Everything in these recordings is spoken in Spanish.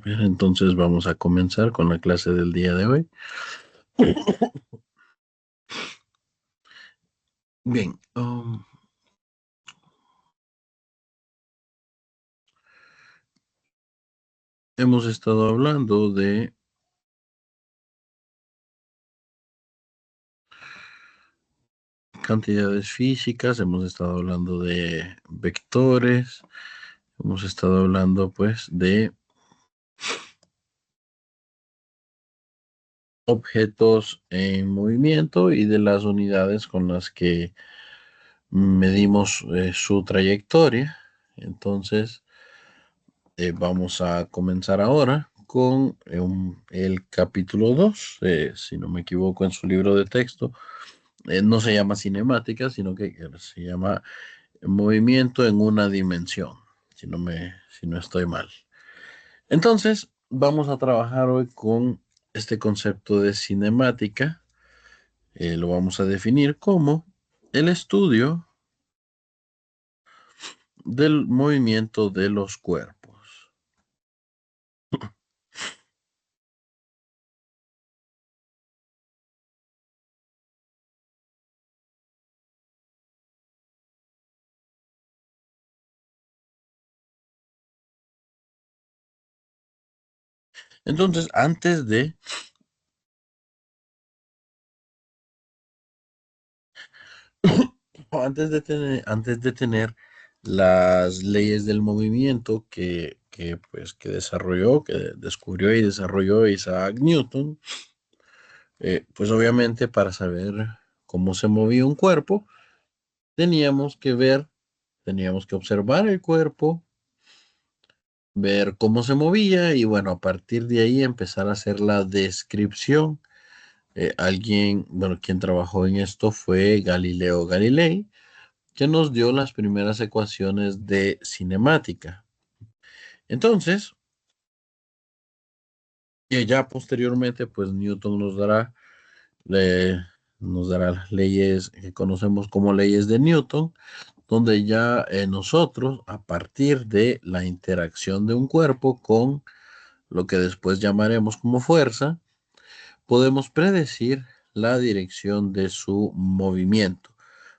Bien, entonces vamos a comenzar con la clase del día de hoy. Bien, hemos estado hablando de cantidades físicas, hemos estado hablando de vectores, hemos estado hablando pues de objetos en movimiento y de las unidades con las que medimos su trayectoria. Entonces, vamos a comenzar ahora con el capítulo 2, si no me equivoco, en su libro de texto. No se llama cinemática, sino que se llama movimiento en una dimensión, si no estoy mal. Entonces, vamos a trabajar hoy con este concepto de cinemática. Lo vamos a definir como el estudio del movimiento de los cuerpos. Entonces, antes de tener las leyes del movimiento que desarrolló, que descubrió y desarrolló Isaac Newton, pues obviamente para saber cómo se movía un cuerpo, teníamos que ver, teníamos que observar el cuerpo, ver cómo se movía y bueno, a partir de ahí empezar a hacer la descripción. Bueno, quien trabajó en esto fue Galileo Galilei, que nos dio las primeras ecuaciones de cinemática. Entonces, y ya posteriormente, pues Newton le- nos dará las leyes que conocemos como leyes de Newton, donde ya nosotros, a partir de la interacción de un cuerpo con lo que después llamaremos como fuerza, podemos predecir la dirección de su movimiento.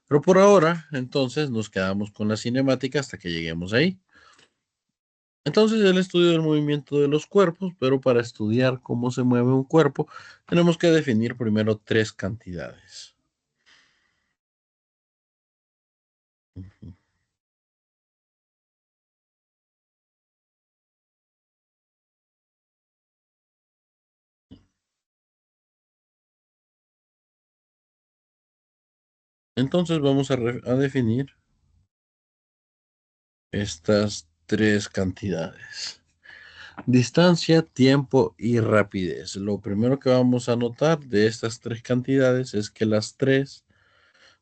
Pero por ahora, entonces, nos quedamos con la cinemática hasta que lleguemos ahí. Entonces, el estudio del movimiento de los cuerpos, pero para estudiar cómo se mueve un cuerpo, tenemos que definir primero tres cantidades. Entonces, vamos a definir estas tres cantidades. Distancia, tiempo y rapidez. Lo primero que vamos a notar de estas tres cantidades es que las tres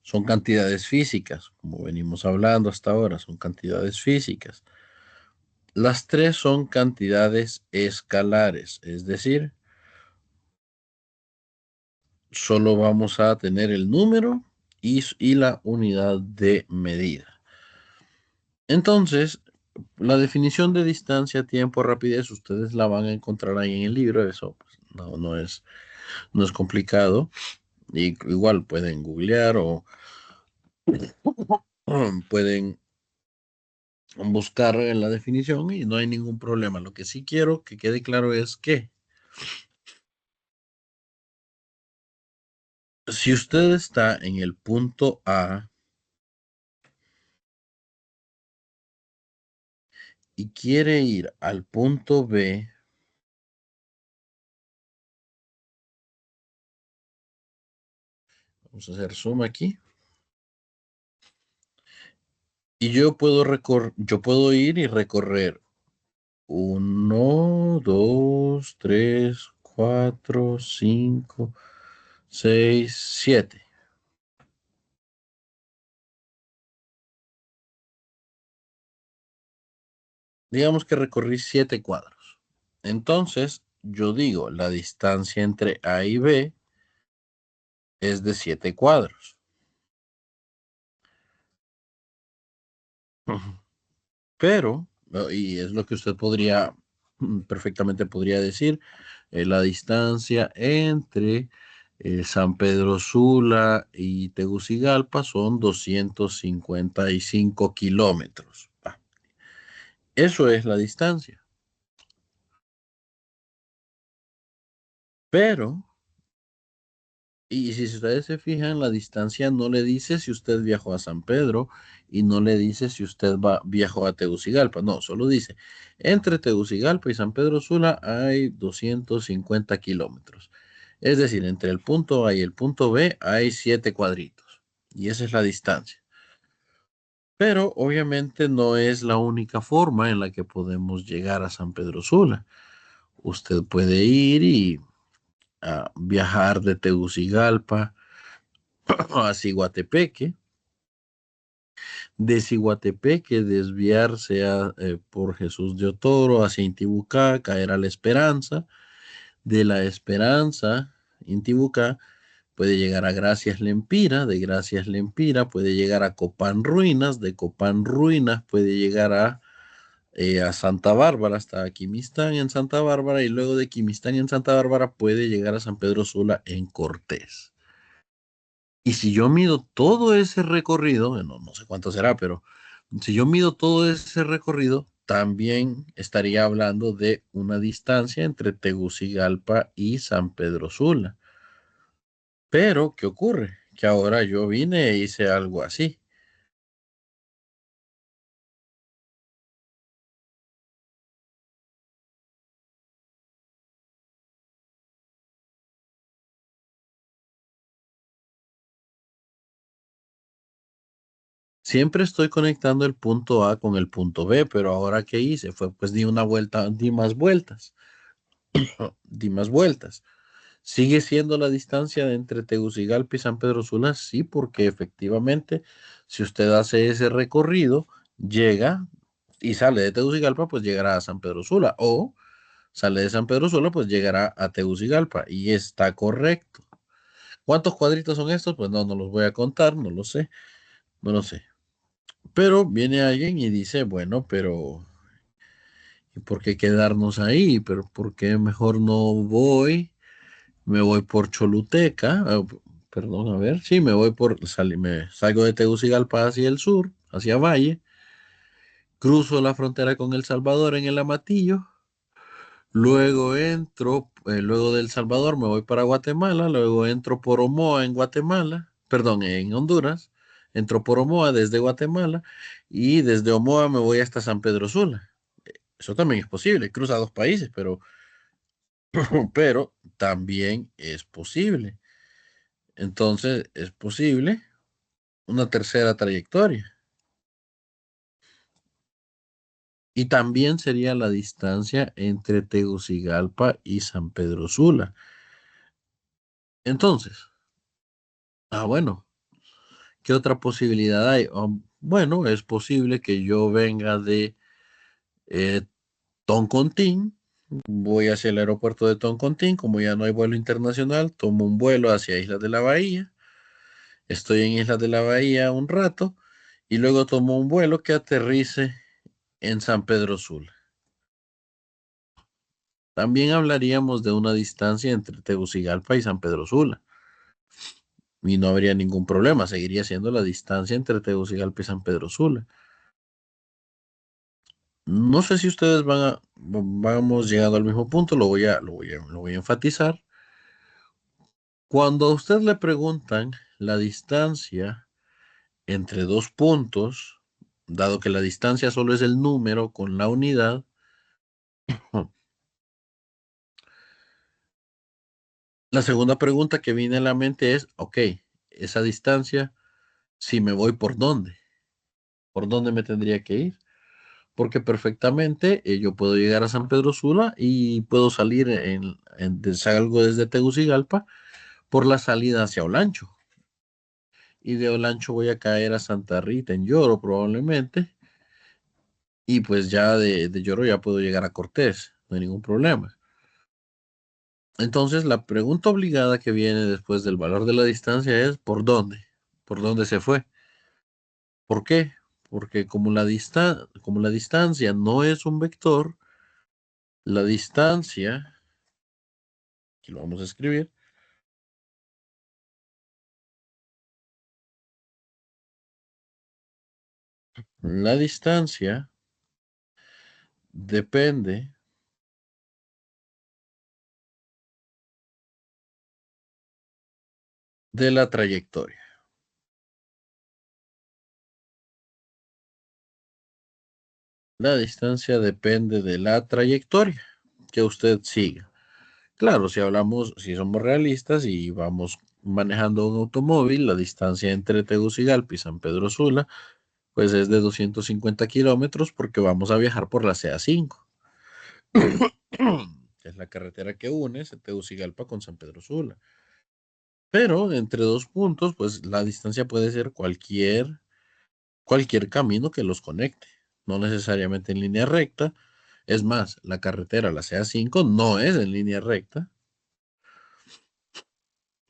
son cantidades físicas, como venimos hablando hasta ahora, son cantidades físicas. Las tres son cantidades escalares, es decir, solo vamos a tener el número y la unidad de medida. Entonces, la definición de distancia, tiempo, rapidez, ustedes la van a encontrar ahí en el libro, eso pues, no es complicado. Y igual pueden googlear o pueden buscar en la definición y no hay ningún problema. Lo que sí quiero que quede claro es que si usted está en el punto A y quiere ir al punto B, vamos a hacer zoom aquí, y yo puedo ir y recorrer uno, 2, 3, 4, 5, 6, 7. Digamos que recorrí 7 cuadros. Entonces, yo digo, la distancia entre A y B es de 7 cuadros. Pero, y es lo que usted podría perfectamente podría decir la distancia entre San Pedro Sula y Tegucigalpa son 255 kilómetros. Eso es la distancia. Pero, y si ustedes se fijan, la distancia no le dice si usted viajó a San Pedro y no le dice si usted viajó a Tegucigalpa. No, solo dice, entre Tegucigalpa y San Pedro Sula hay 250 kilómetros. Es decir, entre el punto A y el punto B hay 7 cuadritos. Y esa es la distancia. Pero obviamente no es la única forma en la que podemos llegar a San Pedro Sula. Usted puede ir y viajar de Tegucigalpa a Ciguatepeque, de Ciguatepeque desviarse por Jesús de Otoro hacia Intibucá, caer a La Esperanza, de La Esperanza, Intibucá, puede llegar a Gracias Lempira, de Gracias Lempira puede llegar a Copán Ruinas, de Copán Ruinas puede llegar a Santa Bárbara, hasta Quimistán en Santa Bárbara, y luego de Quimistán en Santa Bárbara puede llegar a San Pedro Sula en Cortés. Y si yo mido todo ese recorrido, bueno, no sé cuánto será, pero si yo mido todo ese recorrido, también estaría hablando de una distancia entre Tegucigalpa y San Pedro Sula. Pero, ¿qué ocurre? Que ahora yo vine e hice algo así. Siempre estoy conectando el punto A con el punto B, pero ahora ¿qué hice? Fue pues di una vuelta, di más vueltas, di más vueltas. ¿Sigue siendo la distancia entre Tegucigalpa y San Pedro Sula? Sí, porque efectivamente, si usted hace ese recorrido, llega y sale de Tegucigalpa, pues llegará a San Pedro Sula. O sale de San Pedro Sula, pues llegará a Tegucigalpa. Y está correcto. ¿Cuántos cuadritos son estos? Pues no, no los voy a contar, no lo sé, no lo sé. Pero viene alguien y dice, bueno, pero ¿y por qué quedarnos ahí? ¿Pero por qué mejor no voy? Me voy por Choluteca, perdón, a ver, sí, me salgo de Tegucigalpa hacia el sur, hacia Valle, cruzo la frontera con El Salvador en el Amatillo, luego luego del Salvador me voy para Guatemala, luego entro por Omoa en Guatemala, perdón, en Honduras, entro por Omoa desde Guatemala y desde Omoa me voy hasta San Pedro Sula. Eso también es posible, cruza 2 países, pero también es posible. Entonces, es posible una tercera trayectoria. Y también sería la distancia entre Tegucigalpa y San Pedro Sula. Entonces, bueno, ¿qué otra posibilidad hay? Bueno, es posible que yo venga de eh, Toncontín, voy hacia el aeropuerto de Toncontín, como ya no hay vuelo internacional, tomo un vuelo hacia Islas de la Bahía, estoy en Islas de la Bahía un rato y luego tomo un vuelo que aterrice en San Pedro Sula. También hablaríamos de una distancia entre Tegucigalpa y San Pedro Sula. Y no habría ningún problema, seguiría siendo la distancia entre Tegucigalpa y San Pedro Sula. No sé si ustedes vamos llegando al mismo punto, lo voy a enfatizar. Cuando a usted le preguntan la distancia entre dos puntos, dado que la distancia solo es el número con la unidad, la segunda pregunta que viene a la mente es, ok, esa distancia, si me voy por dónde, ¿por dónde me tendría que ir? Porque perfectamente yo puedo llegar a San Pedro Sula y puedo salir salgo desde Tegucigalpa por la salida hacia Olancho. Y de Olancho voy a caer a Santa Rita en Lloro probablemente. Y pues ya de Lloro ya puedo llegar a Cortés, no hay ningún problema. Entonces la pregunta obligada que viene después del valor de la distancia es ¿por dónde? ¿Por dónde se fue? ¿Por qué? Porque como la distancia no es un vector, La distancia, aquí lo vamos a escribir, la distancia depende de la trayectoria. La distancia depende de la trayectoria que usted siga. Claro, si hablamos, si somos realistas y vamos manejando un automóvil, la distancia entre Tegucigalpa y San Pedro Sula, pues es de 250 kilómetros porque vamos a viajar por la CA5, que es la carretera que une Tegucigalpa con San Pedro Sula. Pero entre dos puntos, pues la distancia puede ser cualquier camino que los conecte, no necesariamente en línea recta. Es más, la carretera, la CA5, no es en línea recta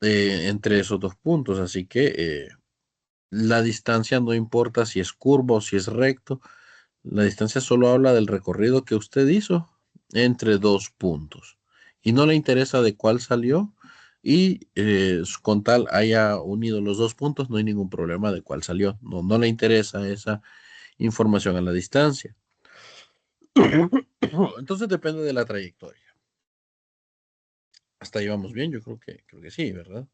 entre esos dos puntos, así que la distancia no importa si es curvo o si es recto, la distancia solo habla del recorrido que usted hizo entre dos puntos y no le interesa de cuál salió y con tal haya unido los dos puntos no hay ningún problema de cuál salió, no le interesa esa información a la distancia. Entonces depende de la trayectoria. Hasta ahí vamos bien, yo creo que sí, ¿verdad?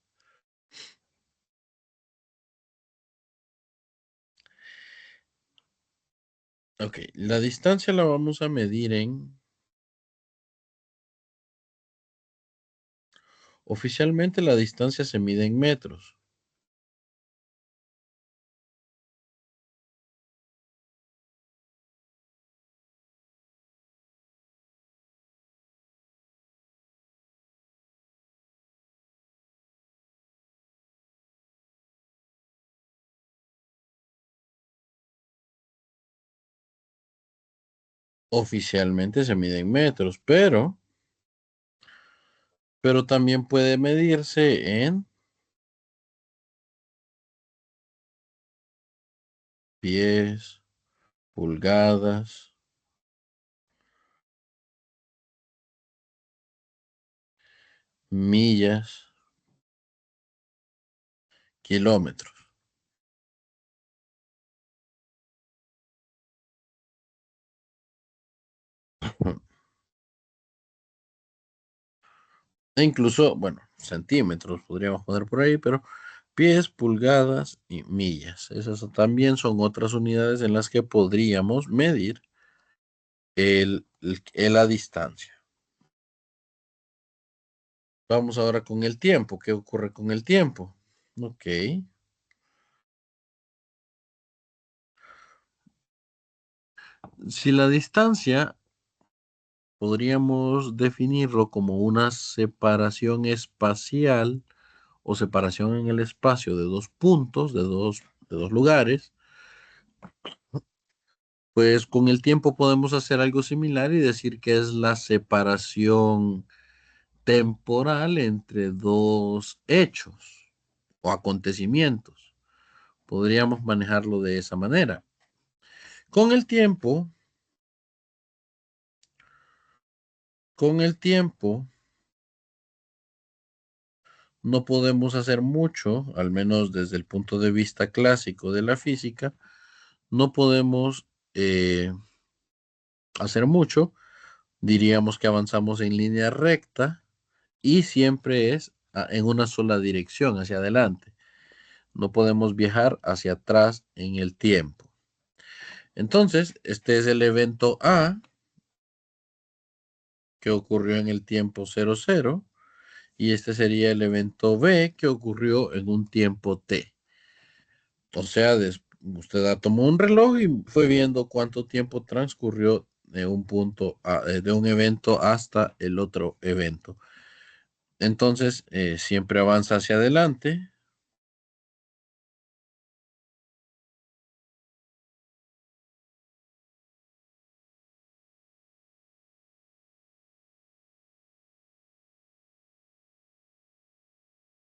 Ok, la distancia la vamos a medir oficialmente la distancia se mide en metros. Oficialmente se mide en metros, pero también puede medirse en pies, pulgadas, millas, kilómetros. E incluso, bueno, centímetros podríamos poner por ahí, pero pies, pulgadas y millas. Esas también son otras unidades en las que podríamos medir la distancia. Vamos ahora con el tiempo. ¿Qué ocurre con el tiempo? Ok. Si la distancia podríamos definirlo como una separación espacial o separación en el espacio de dos puntos, de dos lugares, pues con el tiempo podemos hacer algo similar y decir que es la separación temporal entre dos hechos o acontecimientos. Podríamos manejarlo de esa manera. Con el tiempo, con el tiempo, no podemos hacer mucho, al menos desde el punto de vista clásico de la física, no podemos hacer mucho. Diríamos que avanzamos en línea recta y siempre es en una sola dirección, hacia adelante. No podemos viajar hacia atrás en el tiempo. Entonces, este es el evento A que ocurrió en el tiempo 00 y este sería el evento B que ocurrió en un tiempo T. O sea, usted tomó un reloj y fue viendo cuánto tiempo transcurrió de un punto, de un evento hasta el otro evento. Entonces, siempre avanza hacia adelante.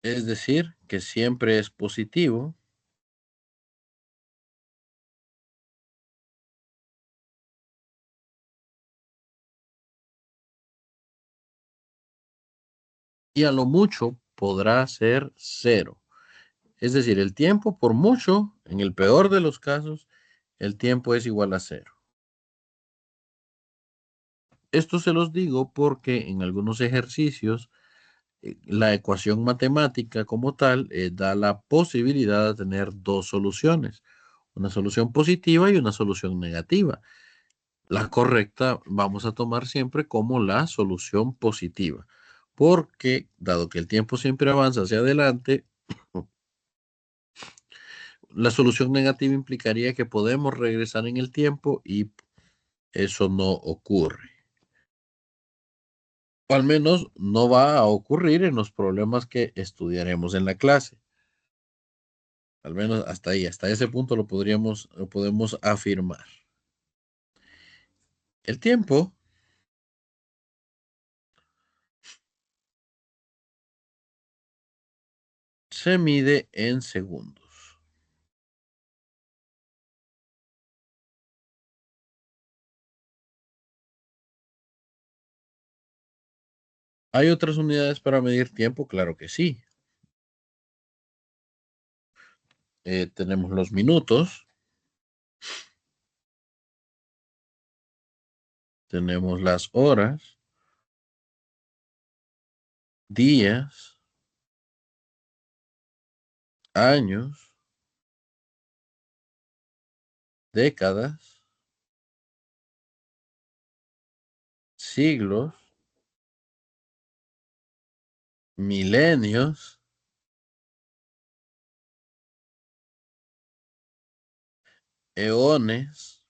Es decir, que siempre es positivo. y a lo mucho podrá ser cero. Es decir, el tiempo por mucho, en el peor de los casos, el tiempo es igual a cero. Esto se los digo porque en algunos ejercicios la ecuación matemática como tal da la posibilidad de tener dos soluciones, una solución positiva y una solución negativa. La correcta vamos a tomar siempre como la solución positiva, porque dado que el tiempo siempre avanza hacia adelante, la solución negativa implicaría que podemos regresar en el tiempo y eso no ocurre. O al menos no va a ocurrir en los problemas que estudiaremos en la clase. Al menos hasta ahí, hasta ese punto lo podemos afirmar. El tiempo se mide en segundos. ¿Hay otras unidades para medir tiempo? Claro que sí. Tenemos los minutos, tenemos las horas, días, años, décadas, siglos, milenios, eones,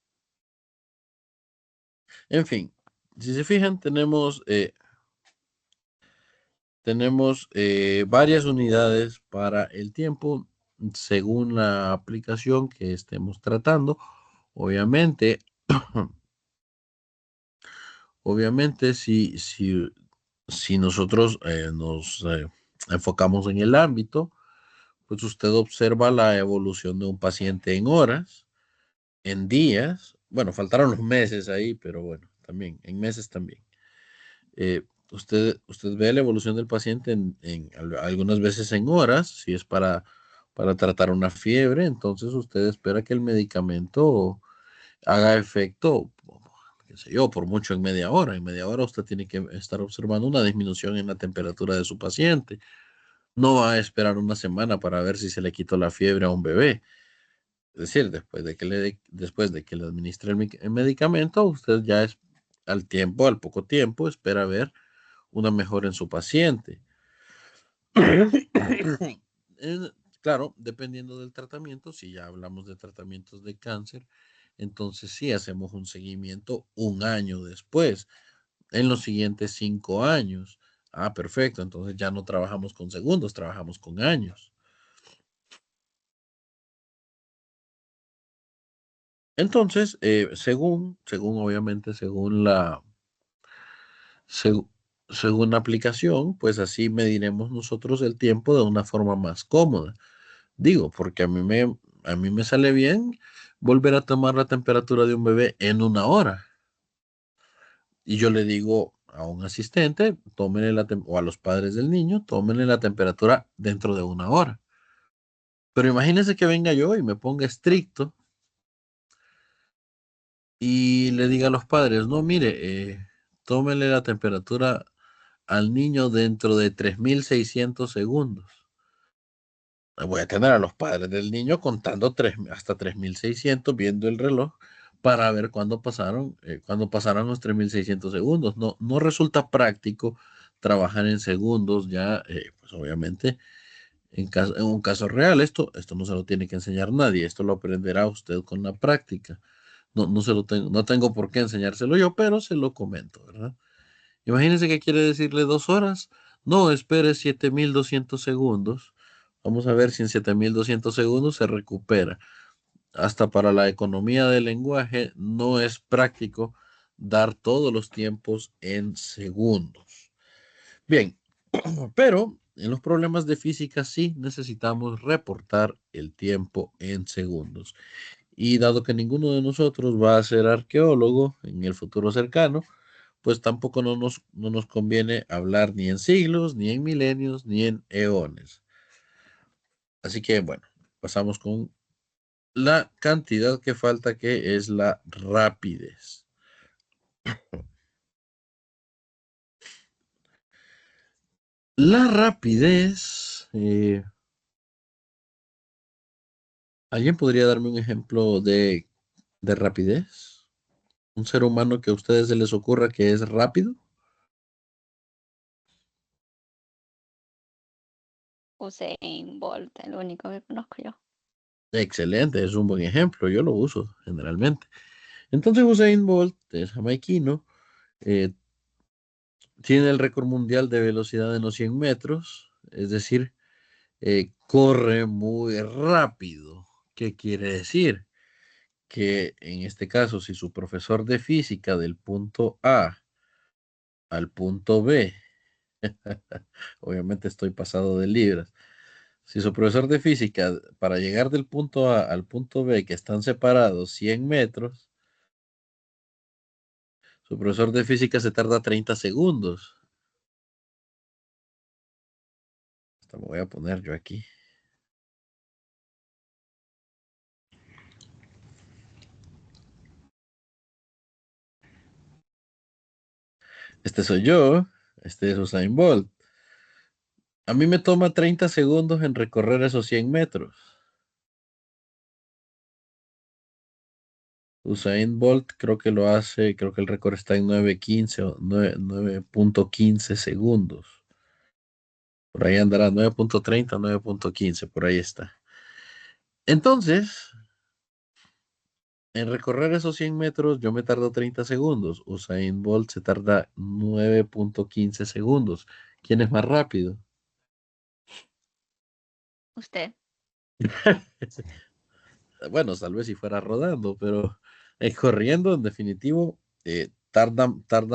en fin. Si se fijan, tenemos varias unidades para el tiempo según la aplicación que estemos tratando. Obviamente, obviamente si nosotros nos enfocamos en el ámbito, pues usted observa la evolución de un paciente en horas, en días, bueno, faltaron los meses ahí, pero bueno, también, en meses también. Usted ve la evolución del paciente algunas veces en horas, si es para tratar una fiebre, entonces usted espera que el medicamento haga efecto, qué sé yo, por mucho en media hora. En media hora usted tiene que estar observando una disminución en la temperatura de su paciente. No va a esperar una semana para ver si se le quitó la fiebre a un bebé. Es decir, después de que le administre el medicamento, usted ya es al poco tiempo, espera ver una mejora en su paciente. Claro, dependiendo del tratamiento, si ya hablamos de tratamientos de cáncer, entonces sí hacemos un seguimiento un año después, en los siguientes 5 años. Ah, perfecto, entonces ya no trabajamos con segundos, trabajamos con años. Entonces, según obviamente, seg- según la aplicación, pues así mediremos nosotros el tiempo de una forma más cómoda. Digo, porque a mí me sale bien volver a tomar la temperatura de un bebé en una hora. Y yo le digo a un asistente, o a los padres del niño, tómenle la temperatura dentro de una hora. Pero imagínense que venga yo y me ponga estricto y le diga a los padres, no, mire, tómenle la temperatura al niño dentro de 3600 segundos. Voy a tener a los padres del niño contando hasta 3600 viendo el reloj para ver cuándo pasaron los 3600 segundos. No, no resulta práctico trabajar en segundos ya, pues obviamente, en un caso real. Esto no se lo tiene que enseñar nadie, esto lo aprenderá usted con la práctica. No, no tengo por qué enseñárselo yo, pero se lo comento, ¿verdad? Imagínense que quiere decirle 2 horas. No, espere 7200 segundos. Vamos a ver si en 7200 segundos se recupera. Hasta para la economía del lenguaje no es práctico dar todos los tiempos en segundos. Bien, pero en los problemas de física sí necesitamos reportar el tiempo en segundos. Y dado que ninguno de nosotros va a ser arqueólogo en el futuro cercano, pues tampoco no nos conviene hablar ni en siglos, ni en milenios, ni en eones. Así que bueno, pasamos con la cantidad que falta, que es la rapidez. La rapidez, ¿alguien podría darme un ejemplo de rapidez? ¿Un ser humano que a ustedes se les ocurra que es rápido? Usain Bolt, el único que conozco yo. Excelente, es un buen ejemplo, yo lo uso generalmente. Entonces Usain Bolt es jamaiquino, eh, tiene el récord mundial de velocidad en los 100 metros, es decir, corre muy rápido. ¿Qué quiere decir? Que en este caso, si su profesor de física del punto A al punto B, obviamente estoy pasado de libras, si su profesor de física para llegar del punto A al punto B, que están separados 100 metros, su profesor de física se tarda 30 segundos. Hasta me voy a poner yo aquí. Este soy yo, este es Usain Bolt. A mí me toma 30 segundos en recorrer esos 100 metros. Usain Bolt creo que lo hace, creo que el récord está en 9.15 o 9.15 segundos. Por ahí andará 9.30, 9.15, por ahí está. Entonces, en recorrer esos 100 metros yo me tardo 30 segundos. Usain Bolt se tarda 9.15 segundos. ¿Quién es más rápido? Usted. Bueno, tal vez si fuera rodando, pero corriendo, en definitivo, tarda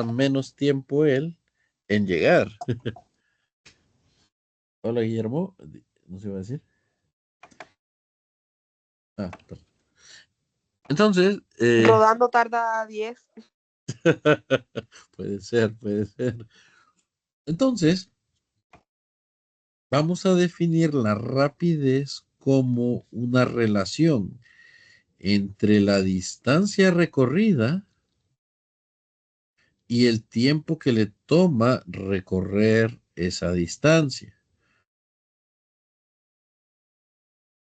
menos tiempo él en llegar. Hola, Guillermo. ¿No se iba a decir? Ah, perdón. Entonces, Rodando tarda 10. puede ser, puede ser. Entonces, vamos a definir la rapidez como una relación entre la distancia recorrida y el tiempo que le toma recorrer esa distancia.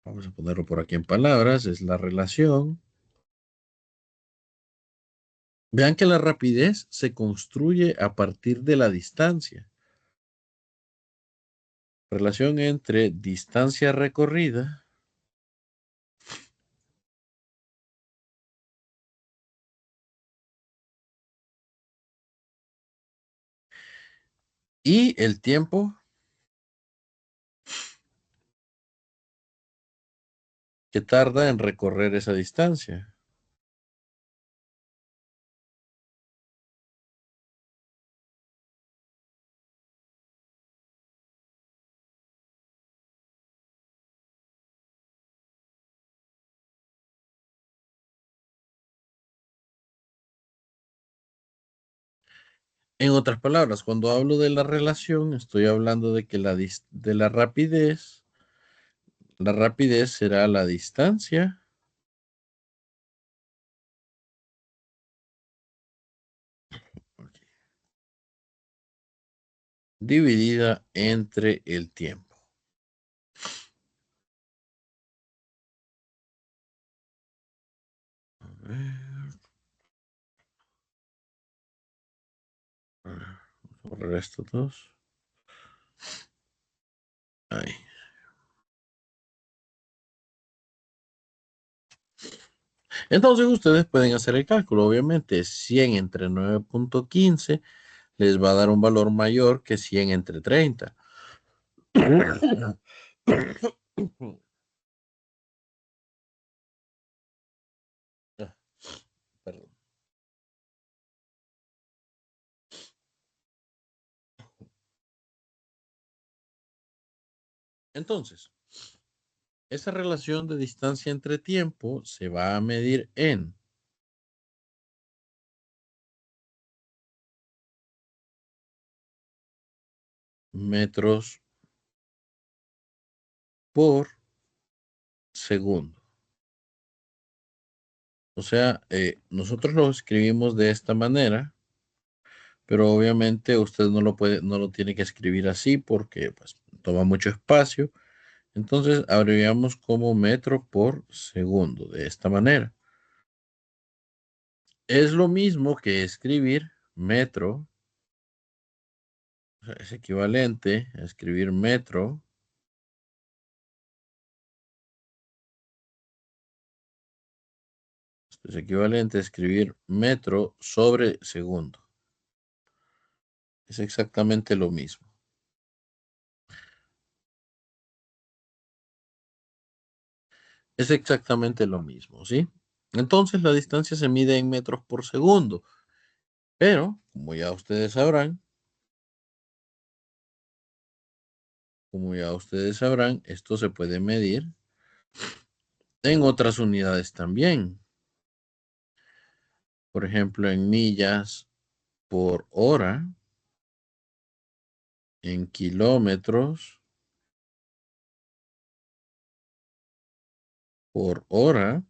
Vamos a ponerlo por aquí en palabras, es la relación. Vean que la rapidez se construye a partir de la distancia. Relación entre distancia recorrida y el tiempo que tarda en recorrer esa distancia. En otras palabras, cuando hablo de la relación, estoy hablando de que de la rapidez será la distancia dividida entre el tiempo. A ver, vamos a borrar estos dos. Ahí. Entonces ustedes pueden hacer el cálculo. Obviamente 100 entre 9.15 les va a dar un valor mayor que 100 entre 30. Ah, perdón. Entonces, esa relación de distancia entre tiempo se va a medir en metros por segundo. O sea, nosotros lo escribimos de esta manera, pero obviamente usted no lo tiene que escribir así porque pues, toma mucho espacio. Entonces abreviamos como metro por segundo de esta manera. Es lo mismo que escribir metro, o sea, es equivalente a escribir metro, es equivalente a escribir metro sobre segundo. Es exactamente lo mismo. Es exactamente lo mismo, ¿sí? Entonces la distancia se mide en metros por segundo, pero como ya ustedes sabrán, esto se puede medir en otras unidades también. Por ejemplo, en millas por hora, en kilómetros por hora,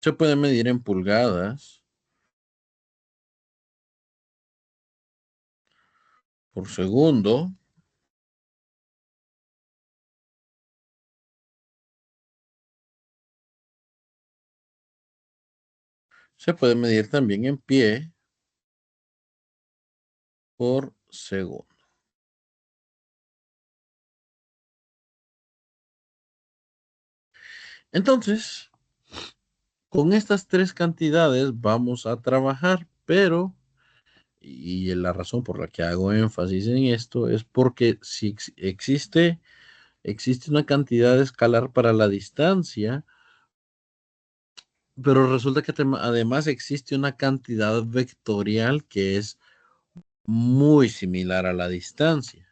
se puede medir en pulgadas por segundo, se puede medir también en pie por segundo. Entonces, con estas tres cantidades vamos a trabajar, pero, y la razón por la que hago énfasis en esto es porque si existe una cantidad escalar para la distancia, pero resulta que además existe una cantidad vectorial que es muy similar a la distancia.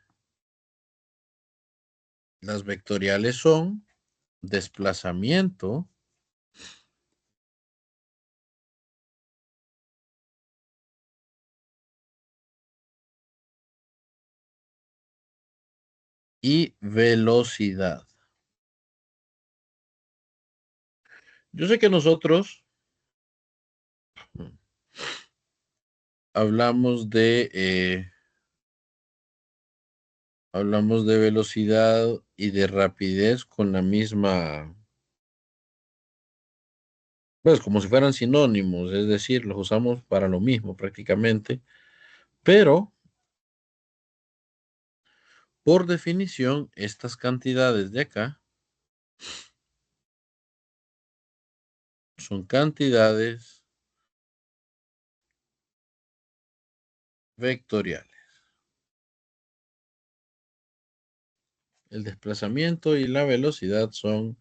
Las vectoriales son desplazamiento y velocidad. Yo sé que nosotros hablamos hablamos de velocidad y de rapidez con la misma, pues como si fueran sinónimos, es decir, los usamos para lo mismo prácticamente, pero por definición, estas cantidades de acá son cantidades vectoriales. El desplazamiento y la velocidad son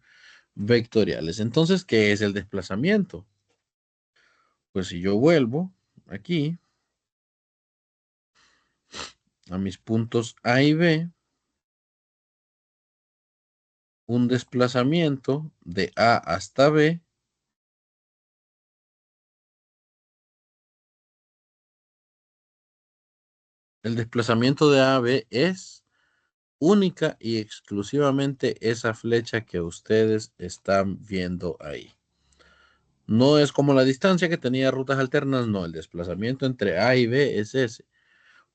vectoriales. Entonces, ¿qué es el desplazamiento? Pues si yo vuelvo aquí a mis puntos A y B, un desplazamiento de A hasta B el desplazamiento de A a B es única y exclusivamente esa flecha que ustedes están viendo ahí. No es como la distancia que tenía rutas alternas, no, el desplazamiento entre A y B es ese.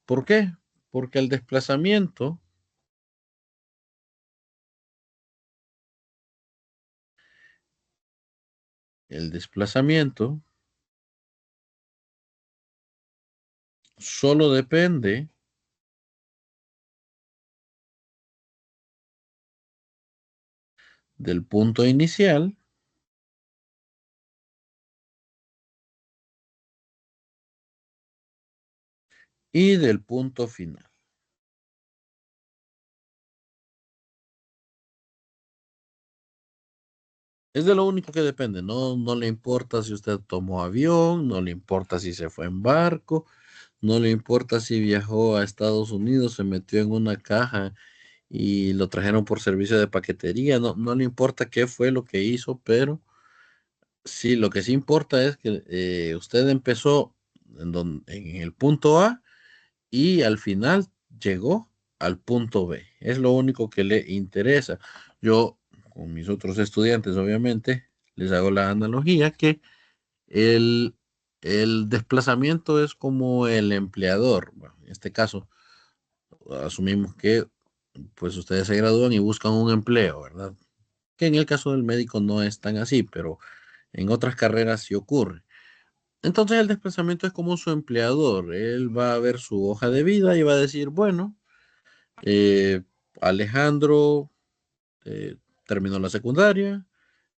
¿Por qué? Porque el desplazamiento solo depende del punto inicial y del punto final. Es de lo único que depende, no le importa si usted tomó avión, no le importa si se fue en barco, no le importa si viajó a Estados Unidos, se metió en una caja y lo trajeron por servicio de paquetería, no le importa qué fue lo que hizo, pero Sí, lo que sí importa es que usted empezó en el punto A y al final llegó al punto B. Es lo único que le interesa. Yo, con mis otros estudiantes, obviamente, les hago la analogía que el, el desplazamiento es como el empleador. Bueno, en este caso, asumimos que pues ustedes se gradúan y buscan un empleo, ¿verdad? Que en el caso del médico no es tan así, pero en otras carreras sí ocurre. Entonces el desplazamiento es como su empleador. Él va a ver su hoja de vida y va a decir, bueno, eh, Alejandro terminó la secundaria,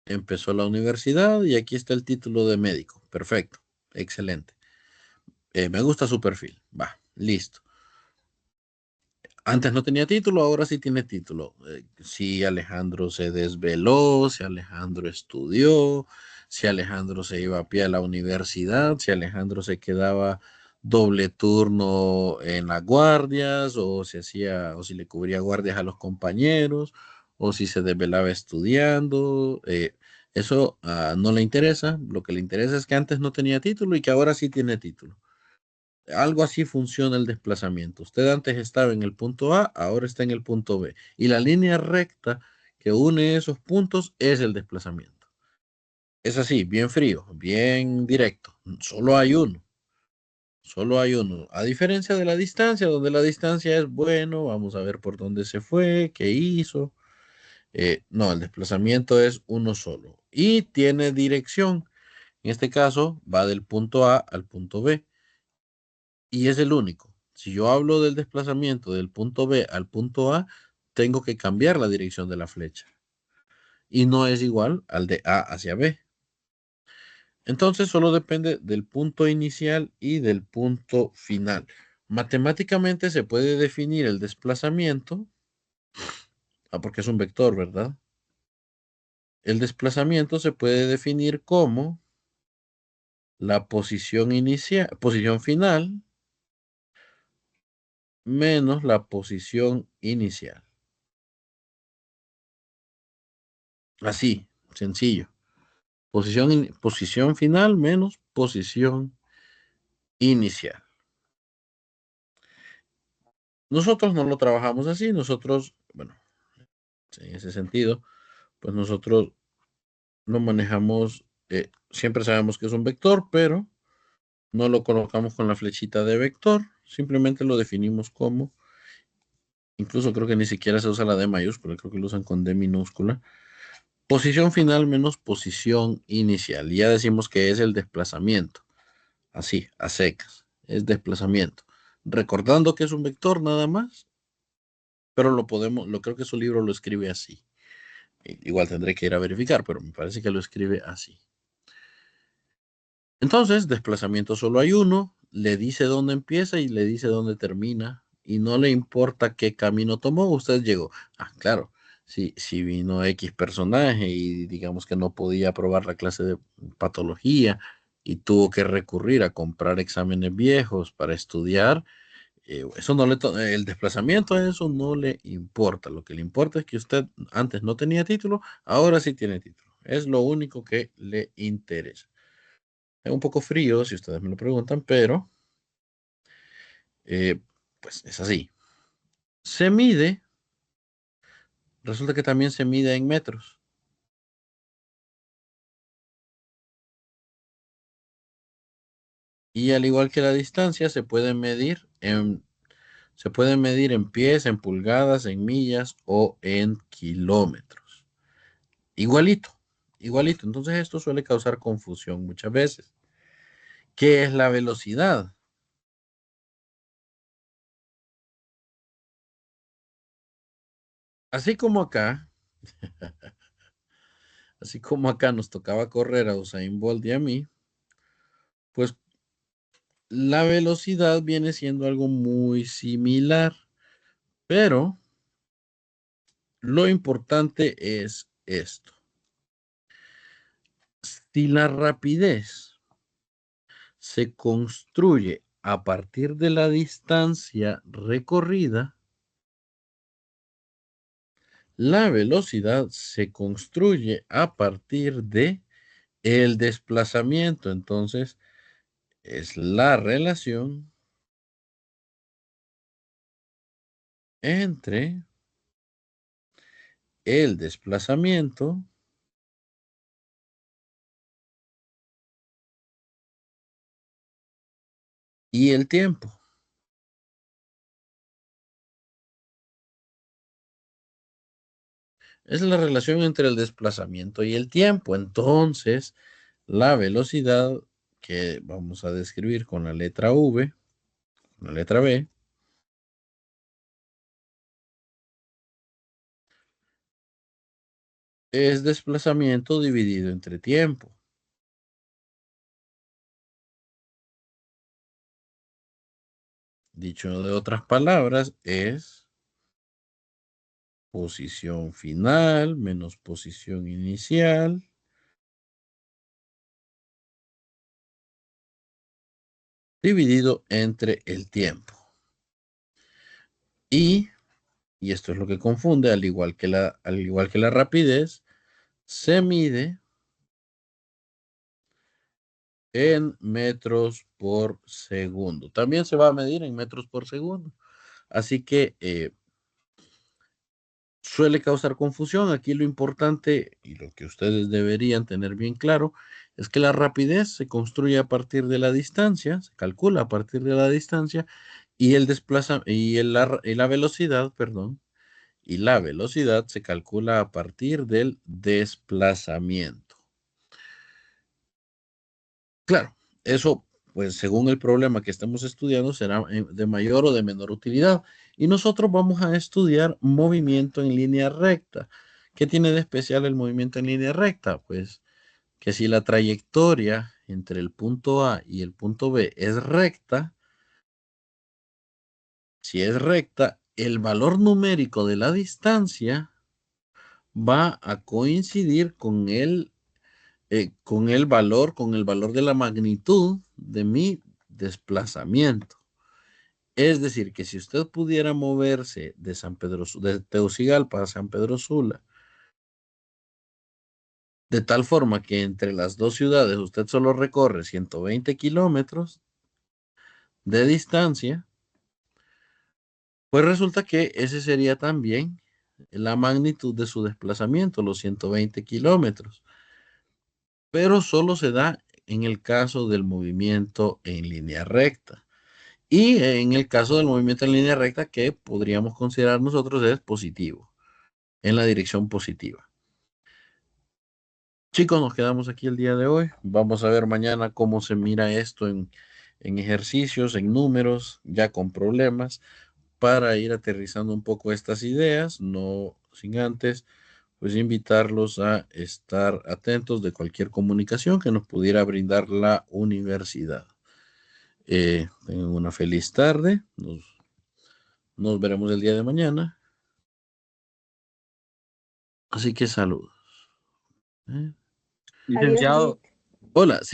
empezó la universidad y aquí está el título de médico. Perfecto, excelente. Me gusta su perfil. Va, listo. Antes no tenía título, ahora sí tiene título. Si Alejandro se desveló, si Alejandro estudió, si Alejandro se iba a pie a la universidad, si Alejandro se quedaba doble turno en las guardias, o si hacía, o si le cubría guardias a los compañeros, o si se desvelaba estudiando. Eso no le interesa. Lo que le interesa es que antes no tenía título y que ahora sí tiene título. Algo así funciona el desplazamiento. Usted antes estaba en el punto A, ahora está en el punto B. Y la línea recta que une esos puntos es el desplazamiento. Es así, bien frío, bien directo. Solo hay uno. Solo hay uno. A diferencia de la distancia, donde la distancia es bueno, vamos a ver por dónde se fue, qué hizo. No, el desplazamiento es uno solo. Y tiene dirección. En este caso, va del punto A al punto B. Y es el único. Si yo hablo del desplazamiento del punto B al punto A, tengo que cambiar la dirección de la flecha. Y no es igual al de A hacia B. Entonces solo depende del punto inicial y del punto final. Matemáticamente se puede definir el desplazamiento, porque es un vector, ¿verdad? El desplazamiento se puede definir como la posición inicial, posición final menos la posición inicial. Así, sencillo. Posición final menos posición inicial. Nosotros no lo trabajamos así, nosotros, bueno, en ese sentido, pues nosotros lo manejamos, siempre sabemos que es un vector, pero no lo colocamos con la flechita de vector, simplemente lo definimos como, incluso creo que ni siquiera se usa la D mayúscula, creo que lo usan con D minúscula. Posición final menos posición inicial. Y ya decimos que es el desplazamiento. Así, a secas. Es desplazamiento. Recordando que es un vector nada más, pero creo que su libro lo escribe así. Igual tendré que ir a verificar, pero me parece que lo escribe así. Entonces, desplazamiento solo hay uno, le dice dónde empieza y le dice dónde termina, y no le importa qué camino tomó, usted llegó. Ah, claro, si vino X personaje y digamos que no podía aprobar la clase de patología y tuvo que recurrir a comprar exámenes viejos para estudiar, eso no el desplazamiento a eso no le importa. Lo que le importa es que usted antes no tenía título, ahora sí tiene título. Es lo único que le interesa. Es un poco frío, si ustedes me lo preguntan, pero eh, pues es así. Se mide, resulta que también se mide en metros. Y al igual que la distancia, se puede medir en pies, en pulgadas, en millas o en kilómetros. Igualito, igualito. Entonces esto suele causar confusión muchas veces. ¿Qué es la velocidad? Así como acá, así como acá nos tocaba correr a Usain Bolt y a mí, pues la velocidad viene siendo algo muy similar, pero lo importante es esto. Si la rapidez se construye a partir de la distancia recorrida, la velocidad se construye a partir de el desplazamiento. Entonces, es la relación entre el desplazamiento y el tiempo. Es la relación entre el desplazamiento y el tiempo. Entonces, la velocidad que vamos a describir con la letra V, con la letra B, es desplazamiento dividido entre tiempo. Dicho de otras palabras, es posición final menos posición inicial dividido entre el tiempo. Y esto es lo que confunde, al igual que la rapidez, se mide en metros por segundo. También se va a medir en metros por segundo. Así que suele causar confusión. Aquí lo importante y lo que ustedes deberían tener bien claro es que la rapidez se construye a partir de la distancia, se calcula a partir de la distancia y la velocidad, perdón, y la velocidad se calcula a partir del desplazamiento. Claro, eso, pues según el problema que estamos estudiando, será de mayor o de menor utilidad. Y nosotros vamos a estudiar movimiento en línea recta. ¿Qué tiene de especial el movimiento en línea recta? Pues que si la trayectoria entre el punto A y el punto B es recta, si es recta, el valor numérico de la distancia va a coincidir con el valor de la magnitud de mi desplazamiento. Es decir, que si usted pudiera moverse de Tegucigalpa a San Pedro Sula, de tal forma que entre las dos ciudades usted solo recorre 120 kilómetros de distancia, pues resulta que ese sería también la magnitud de su desplazamiento, los 120 kilómetros. Pero solo se da en el caso del movimiento en línea recta. Y en el caso del movimiento en línea recta, que podríamos considerar nosotros es positivo, en la dirección positiva. Chicos, nos quedamos aquí el día de hoy. Vamos a ver mañana cómo se mira esto en ejercicios, en números, ya con problemas, para ir aterrizando un poco estas ideas, no sin antes, pues invitarlos a estar atentos de cualquier comunicación que nos pudiera brindar la universidad. Tengan una feliz tarde. Nos veremos el día de mañana. Así que saludos. Licenciado. Hola.